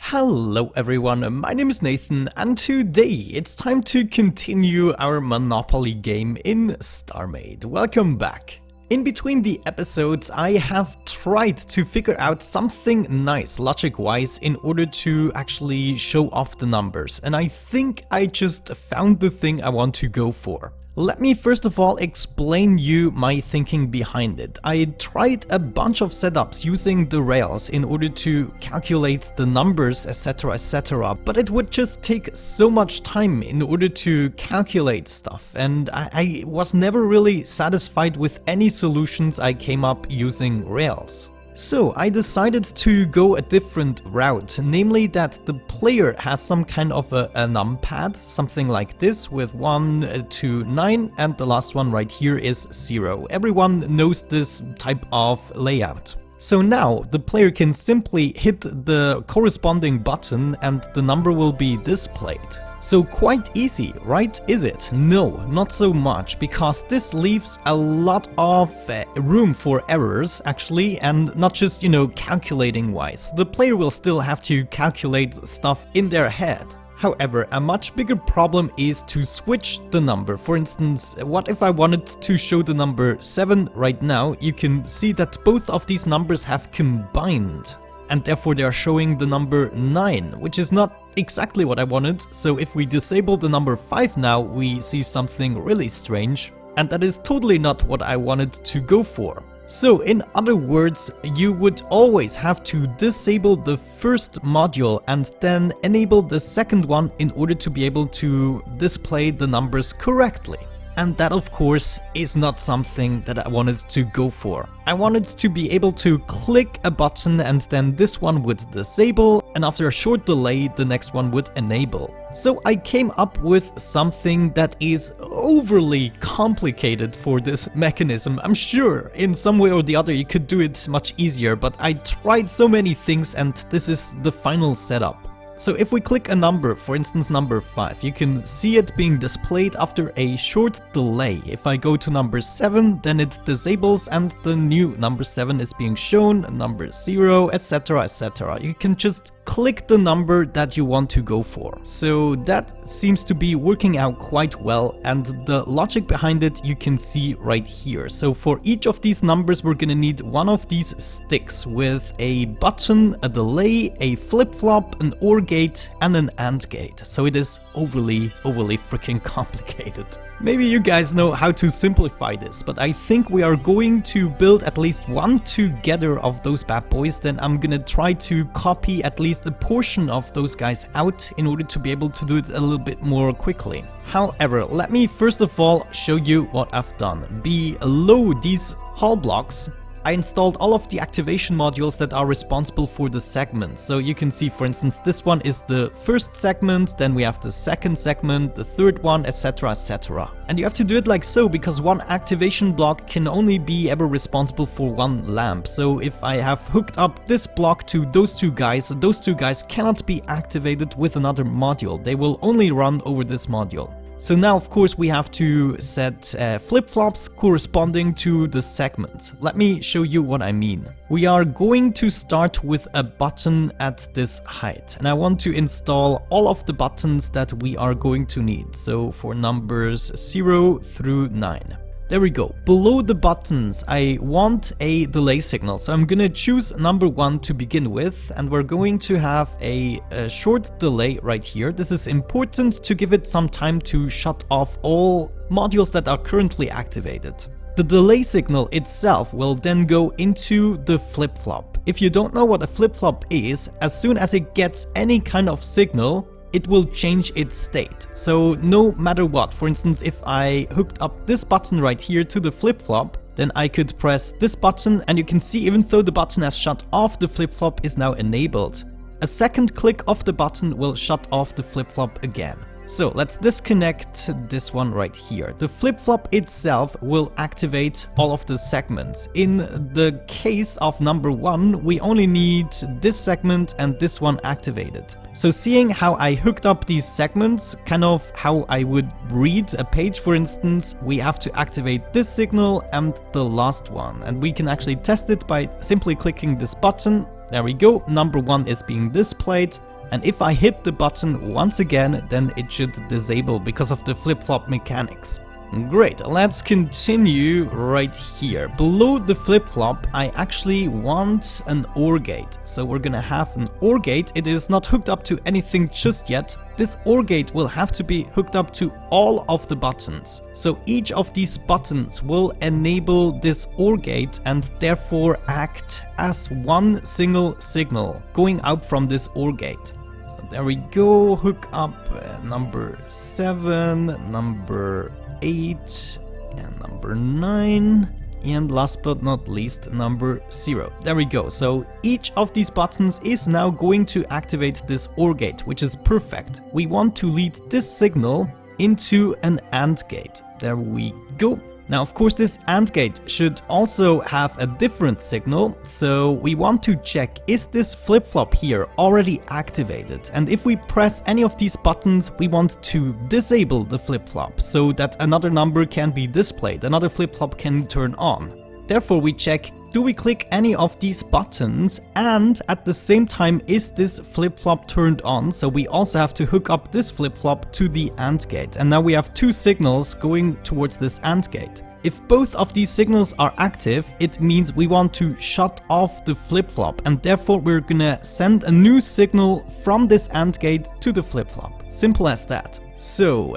Hello everyone, my name is Nathan and today it's time to continue our Monopoly game in Starmade. Welcome back. In between the episodes I have tried to figure out something nice logic-wise in order to actually show off the numbers, and I think I just found the thing I want to go for. Let me first of all explain you my thinking behind it. I tried a bunch of setups using the rails in order to calculate the numbers, etc, but it would just take so much time in order to calculate stuff, and I was never really satisfied with any solutions I came up using rails. So I decided to go a different route, namely that the player has some kind of a numpad, something like this, with 1 to 9, and the last one right here is 0. Everyone knows this type of layout. So now the player can simply hit the corresponding button and the number will be displayed. So quite easy, right? Is it? No, not so much, because this leaves a lot of room for errors actually, and not just, calculating wise. The player will still have to calculate stuff in their head. However, a much bigger problem is to switch the number. For instance, what if I wanted to show the number 7 right now? You can see that both of these numbers have combined, and therefore they are showing the number 9, which is not exactly what I wanted. So if we disable the number 5 now, we see something really strange, and that is totally not what I wanted to go for. So in other words, you would always have to disable the first module and then enable the second one in order to be able to display the numbers correctly. And that, of course, is not something that I wanted to go for. I wanted to be able to click a button and then this one would disable, and after a short delay the next one would enable. So I came up with something that is overly complicated for this mechanism. I'm sure in some way or the other you could do it much easier, but I tried so many things and this is the final setup. So if we click a number, for instance number 5, you can see it being displayed after a short delay. If I go to number 7, then it disables and the new number 7 is being shown, number 0, etc. You can just click the number that you want to go for. So that seems to be working out quite well, and the logic behind it you can see right here. So for each of these numbers we're gonna need one of these sticks with a button, a delay, a flip-flop, an OR gate and an AND gate. So it is overly freaking complicated. Maybe you guys know how to simplify this, but I think we are going to build at least one together of those bad boys. Then I'm gonna try to copy at least a portion of those guys out in order to be able to do it a little bit more quickly. However, let me first of all show you what I've done. Below these hull blocks, I installed all of the activation modules that are responsible for the segments. So you can see, for instance, this one is the first segment, then we have the second segment, the third one, etc. And you have to do it like so, because one activation block can only be ever responsible for one lamp. So if I have hooked up this block to those two guys cannot be activated with another module. They will only run over this module. So now, of course, we have to set flip-flops corresponding to the segments. Let me show you what I mean. We are going to start with a button at this height, and I want to install all of the buttons that we are going to need. So for numbers 0 through 9. There we go. Below the buttons, I want a delay signal. So I'm gonna choose number 1 to begin with, and we're going to have a short delay right here. This is important to give it some time to shut off all modules that are currently activated. The delay signal itself will then go into the flip-flop. If you don't know what a flip-flop is, as soon as it gets any kind of signal, it will change its state. So no matter what, for instance, if I hooked up this button right here to the flip-flop, then I could press this button and you can see even though the button has shut off, the flip-flop is now enabled. A second click of the button will shut off the flip-flop again. So let's disconnect this one right here. The flip-flop itself will activate all of the segments. In the case of number 1, we only need this segment and this one activated. So seeing how I hooked up these segments, kind of how I would read a page, for instance, we have to activate this signal and the last one. And we can actually test it by simply clicking this button. There we go, number 1 is being displayed. And if I hit the button once again, then it should disable because of the flip-flop mechanics. Great, let's continue right here. Below the flip-flop, I actually want an OR gate. So we're gonna have an OR gate. It is not hooked up to anything just yet. This OR gate will have to be hooked up to all of the buttons. So each of these buttons will enable this OR gate and therefore act as one single signal going out from this OR gate. So there we go, hook up number 7, number 8 and number 9, and last but not least number 0. There we go. So each of these buttons is now going to activate this OR gate, which is perfect. We want to lead this signal into an AND gate. There we go. Now, of course, this AND gate should also have a different signal, so we want to check, is this flip-flop here already activated? And if we press any of these buttons, we want to disable the flip-flop so that another number can be displayed, another flip-flop can turn on. Therefore, we check, do we click any of these buttons, and at the same time, is this flip-flop turned on? So we also have to hook up this flip-flop to the AND gate. And now we have two signals going towards this AND gate. If both of these signals are active, it means we want to shut off the flip-flop, and therefore we're gonna send a new signal from this AND gate to the flip-flop. Simple as that. So,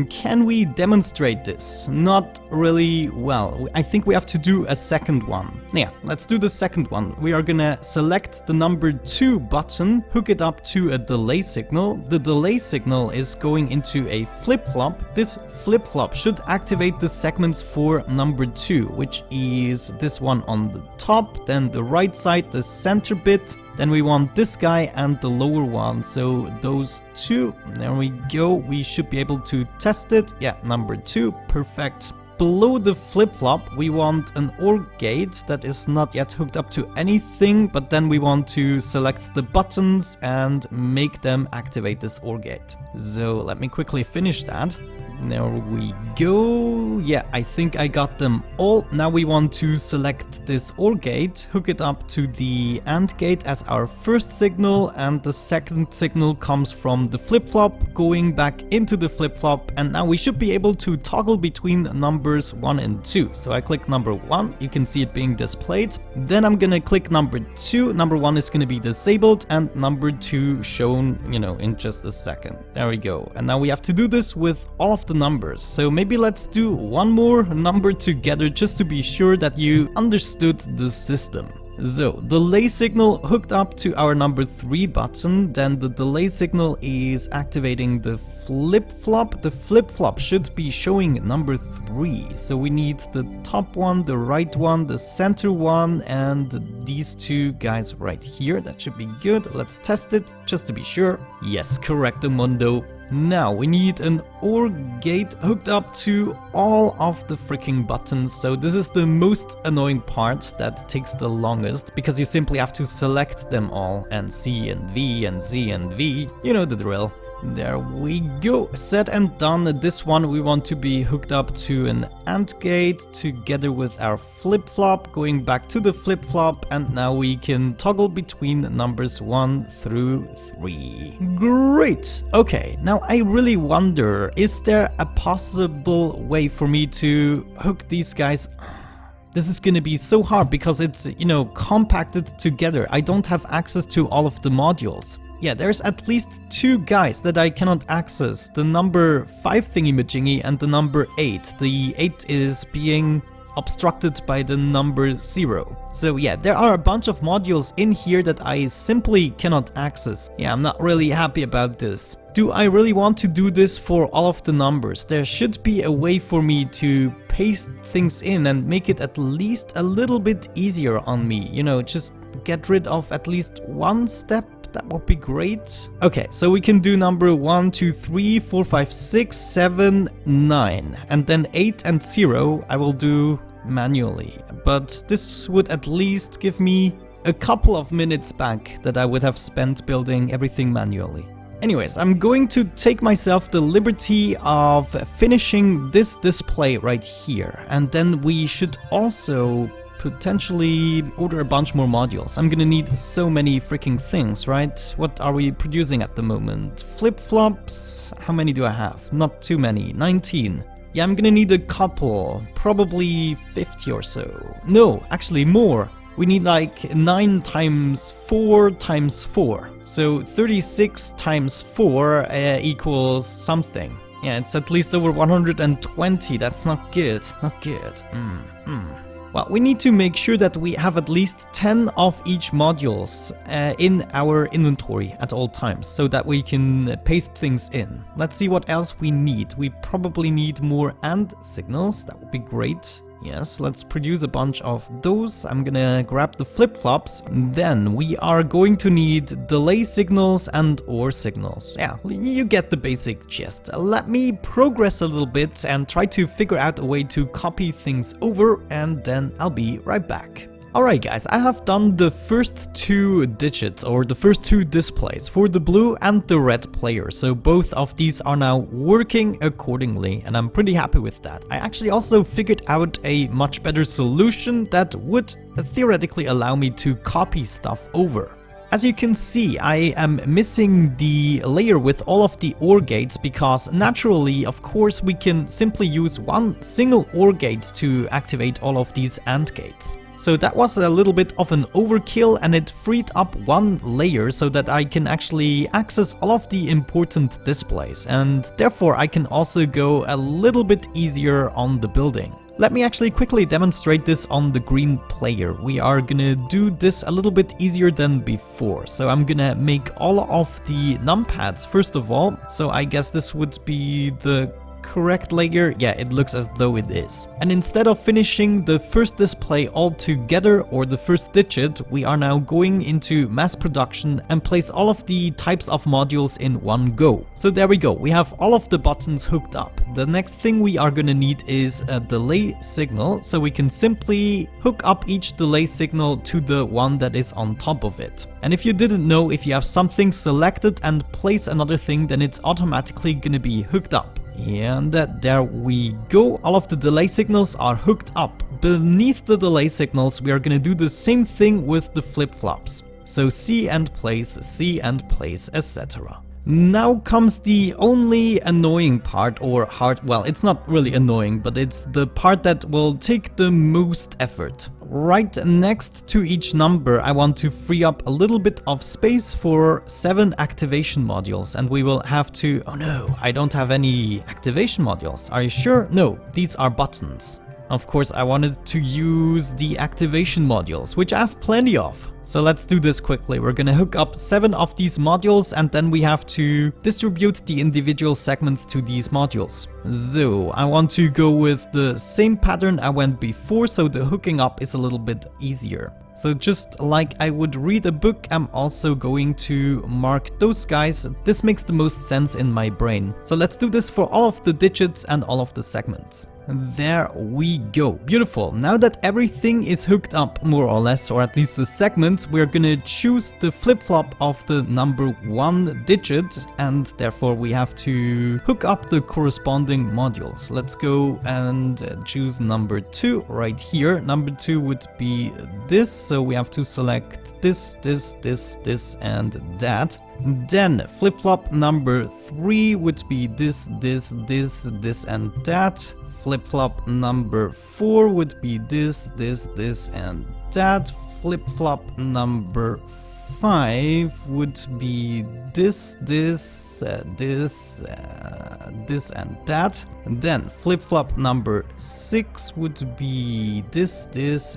can we demonstrate this? Not really well. I think we have to do a second one. Yeah, let's do the second one. We are gonna select the number 2 button, hook it up to a delay signal. The delay signal is going into a flip-flop. This flip-flop should activate the segments for number 2, which is this one on the top, then the right side, the center bit. Then we want this guy and the lower one, so those two, there we go, we should be able to test it. Yeah, number 2, perfect. Below the flip-flop, we want an OR gate that is not yet hooked up to anything, but then we want to select the buttons and make them activate this OR gate. So let me quickly finish that. There we go. Yeah, I think I got them all. Now we want to select this OR gate, hook it up to the AND gate as our first signal, and the second signal comes from the flip-flop going back into the flip-flop, and now we should be able to toggle between numbers 1 and 2. So I click number 1, you can see it being displayed. Then I'm gonna click number 2. Number 1 is gonna be disabled and number 2 shown, in just a second. There we go. And now we have to do this with all of the numbers. So maybe let's do one more number together just to be sure that you understood the system. So, delay signal hooked up to our number 3 button, then the delay signal is activating the flip-flop. The flip-flop should be showing number 3, so we need the top one, the right one, the center one, and these two guys right here. That should be good. Let's test it just to be sure. Yes, correcto mundo. Now we need an OR gate hooked up to all of the freaking buttons. So this is the most annoying part that takes the longest, because you simply have to select them all, and C and V and Z and V, you know the drill. There we go, set and done. This one we want to be hooked up to an AND gate together with our flip-flop, going back to the flip-flop, and now we can toggle between numbers 1 through 3. Great! Okay, now I really wonder, is there a possible way for me to hook these guys? This is gonna be so hard because it's, compacted together. I don't have access to all of the modules. Yeah, there's at least 2 guys that I cannot access. The number 5 thingy-majingy and the number 8. The 8 is being obstructed by the number 0. So yeah, there are a bunch of modules in here that I simply cannot access. Yeah, I'm not really happy about this. Do I really want to do this for all of the numbers? There should be a way for me to paste things in and make it at least a little bit easier on me. Just get rid of at least one step. That would be great. Okay, so we can do number 1, 2, 3, 4, 5, 6, 7, 9. And then 8 and 0 I will do manually. But this would at least give me a couple of minutes back that I would have spent building everything manually. Anyways, I'm going to take myself the liberty of finishing this display right here. And then we should also potentially order a bunch more modules. I'm gonna need so many freaking things, right? What are we producing at the moment? Flip-flops? How many do I have? Not too many. 19. Yeah, I'm gonna need a couple. Probably 50 or so. No, actually more. We need like 9 times 4 times 4. So 36 times 4 equals something. Yeah, it's at least over 120. That's not good. Not good. Well, we need to make sure that we have at least 10 of each modules in our inventory at all times, so that we can paste things in. Let's see what else we need. We probably need more AND signals. That would be great. Yes, let's produce a bunch of those. I'm gonna grab the flip-flops. Then we are going to need delay signals and OR signals. Yeah, you get the basic gist. Let me progress a little bit and try to figure out a way to copy things over, and then I'll be right back. Alright guys, I have done the first 2 digits, or the first 2 displays, for the blue and the red player, so both of these are now working accordingly, and I'm pretty happy with that. I actually also figured out a much better solution that would theoretically allow me to copy stuff over. As you can see, I am missing the layer with all of the OR gates, because naturally, of course, we can simply use one single OR gate to activate all of these AND gates. So that was a little bit of an overkill, and it freed up one layer so that I can actually access all of the important displays, and therefore I can also go a little bit easier on the building. Let me actually quickly demonstrate this on the green player. We are gonna do this a little bit easier than before. So I'm gonna make all of the numpads first of all. So I guess this would be the correct layer. Yeah, it looks as though it is. And instead of finishing the first display all together, or the first digit, we are now going into mass production and place all of the types of modules in one go. So there we go, we have all of the buttons hooked up. The next thing we are gonna need is a delay signal, so we can simply hook up each delay signal to the one that is on top of it. And if you didn't know, if you have something selected and place another thing, then it's automatically gonna be hooked up. And there we go, all of the delay signals are hooked up. Beneath the delay signals, we are gonna do the same thing with the flip-flops. So see and place, etc. Now comes the only annoying part, or hard, well, it's not really annoying, but it's the part that will take the most effort. Right next to each number, I want to free up a little bit of space for 7 activation modules, and we will have to... Oh no, I don't have any activation modules. Are you sure? No, these are buttons. Of course, I wanted to use the activation modules, which I have plenty of. So let's do this quickly. We're gonna hook up 7 of these modules, and then we have to distribute the individual segments to these modules. So I want to go with the same pattern I went before, so the hooking up is a little bit easier. So just like I would read a book, I'm also going to mark those guys. This makes the most sense in my brain. So let's do this for all of the digits and all of the segments. There we go. Beautiful. Now that everything is hooked up more or less, or at least the segments, we're gonna choose the flip-flop of the number 1 digit, and therefore we have to hook up the corresponding modules. Let's go and choose number 2 right here. Number 2 would be this, so we have to select this, and that. Then flip-flop number 3 would be this, and that. Flip-flop number 4 would be this, and that. Flip-flop number 5 would be this, and that. And then flip-flop number 6 would be this,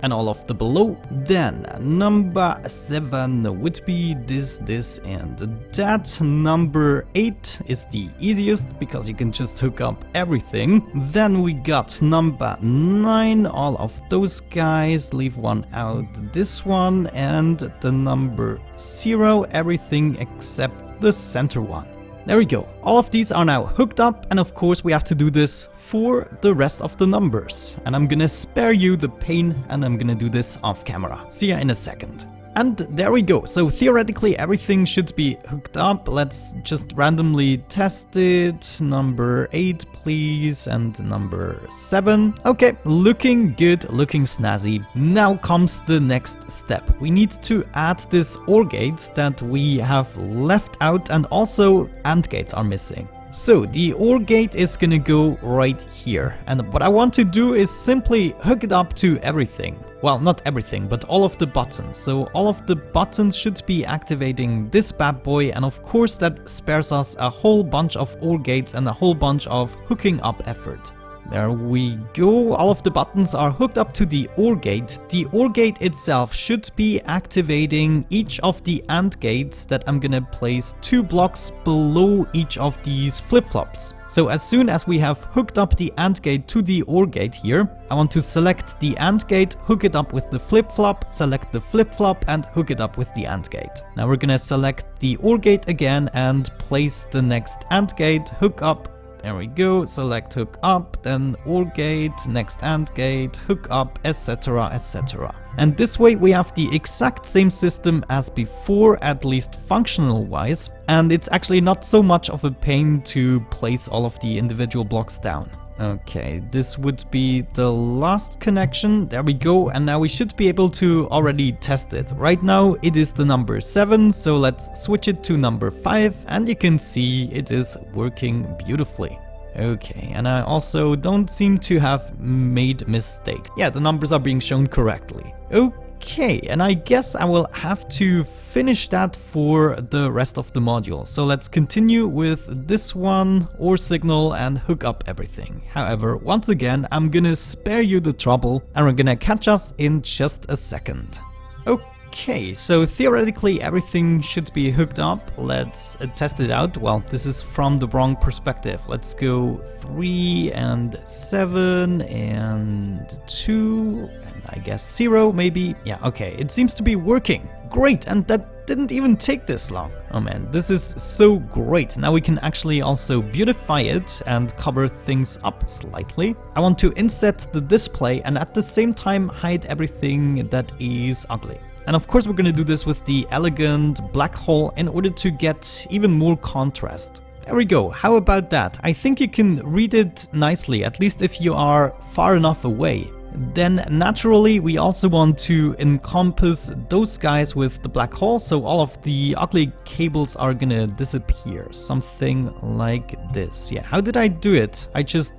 and all of the below. Then number 7 would be this, and that. Number 8 is the easiest, because you can just hook up everything. Then we got number 9, all of those guys, leave one out, this one, and the number 0, everything except the center one. There we go. All of these are now hooked up, and of course we have to do this for the rest of the numbers. And I'm gonna spare you the pain, and I'm gonna do this off camera. See ya in a second. And there we go. So theoretically everything should be hooked up. Let's just randomly test it. Number 8 please, and number 7. Okay, looking good, looking snazzy. Now comes the next step. We need to add this OR gate that we have left out, and also AND gates are missing. So the OR gate is gonna go right here, and what I want to do is simply hook it up to everything. Well, not everything, but all of the buttons. So all of the buttons should be activating this bad boy, and of course that spares us a whole bunch of OR gates and a whole bunch of hooking up effort. There we go, all of the buttons are hooked up to the OR gate. The OR gate itself should be activating each of the AND gates that I'm gonna place 2 blocks below each of these flip-flops. So as soon as we have hooked up the AND gate to the OR gate here, I want to select the AND gate, hook it up with the flip-flop, select the flip-flop and hook it up with the AND gate. Now we're gonna select the OR gate again and place the next AND gate, hook up. There we go, select hook up, then OR gate, next AND gate, hook up, etc, etc. And this way we have the exact same system as before, at least functional wise, and it's actually not so much of a pain to place all of the individual blocks down. Okay, this would be the last connection, there we go, and now we should be able to already test it. Right now it is the number 7, so let's switch it to number 5, and you can see it is working beautifully. Okay, and I also don't seem to have made mistakes. Yeah, the numbers are being shown correctly. Okay, and I guess I will have to finish that for the rest of the module. So let's continue with this one, OR signal, and hook up everything. However, once again, I'm gonna spare you the trouble, and we're gonna catch us in just a second. Okay, so theoretically everything should be hooked up. Let's test it out. Well, this is from the wrong perspective. Let's go 3 and 7 and 2 and I guess 0 maybe. Yeah, okay, it seems to be working. Great, and that didn't even take this long. Oh man, this is so great. Now we can actually also beautify it and cover things up slightly. I want to inset the display and at the same time hide everything that is ugly. And of course we're gonna do this with the elegant black hole in order to get even more contrast. There we go, how about that? I think you can read it nicely, at least if you are far enough away. Then naturally we also want to encompass those guys with the black hole, so all of the ugly cables are gonna disappear. Something like this. Yeah, how did I do it? I just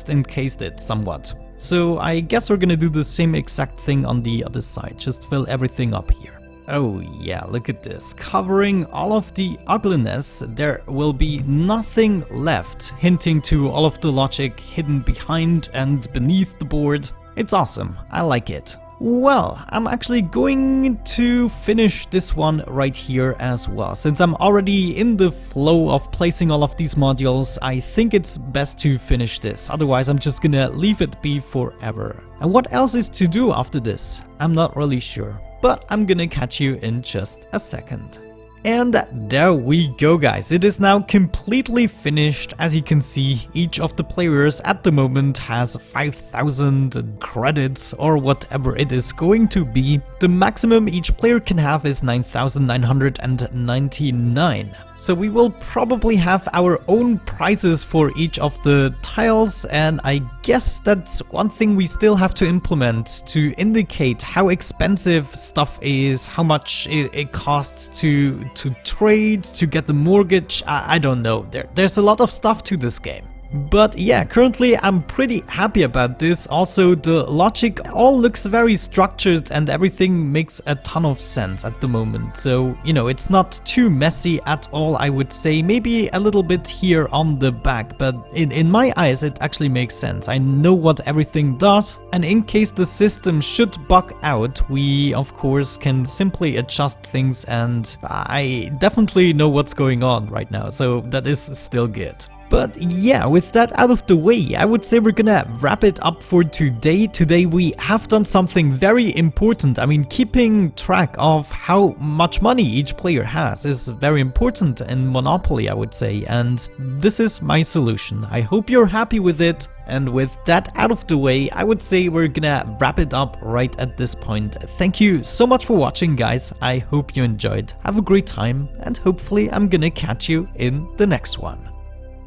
encased it somewhat. So I guess we're gonna do the same exact thing on the other side, just fill everything up here. Oh yeah, look at this. Covering all of the ugliness, there will be nothing left, hinting to all of the logic hidden behind and beneath the board. It's awesome, I like it. Well, I'm actually going to finish this one right here as well. Since I'm already in the flow of placing all of these modules, I think it's best to finish this. Otherwise, I'm just gonna leave it be forever. And what else is to do after this? I'm not really sure, but I'm gonna catch you in just a second. And there we go, guys. It is now completely finished. As you can see, each of the players at the moment has 5,000 credits or whatever it is going to be. The maximum each player can have is 9,999. So we will probably have our own prizes for each of the tiles, and I guess that's one thing we still have to implement to indicate how expensive stuff is, how much it costs to trade, to get the mortgage. I don't know, there's a lot of stuff to this game. But yeah, currently I'm pretty happy about this. Also, the logic all looks very structured and everything makes a ton of sense at the moment. So, you know, it's not too messy at all, I would say. Maybe a little bit here on the back, but in my eyes it actually makes sense. I know what everything does, and in case the system should bug out, we of course can simply adjust things, and I definitely know what's going on right now, so that is still good. But yeah, with that out of the way, I would say we're gonna wrap it up for today. Today we have done something very important. I mean, keeping track of how much money each player has is very important in Monopoly, I would say, and this is my solution. I hope you're happy with it. And with that out of the way, I would say we're gonna wrap it up right at this point. Thank you so much for watching, guys. I hope you enjoyed. Have a great time, and hopefully I'm gonna catch you in the next one.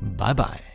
Bye bye.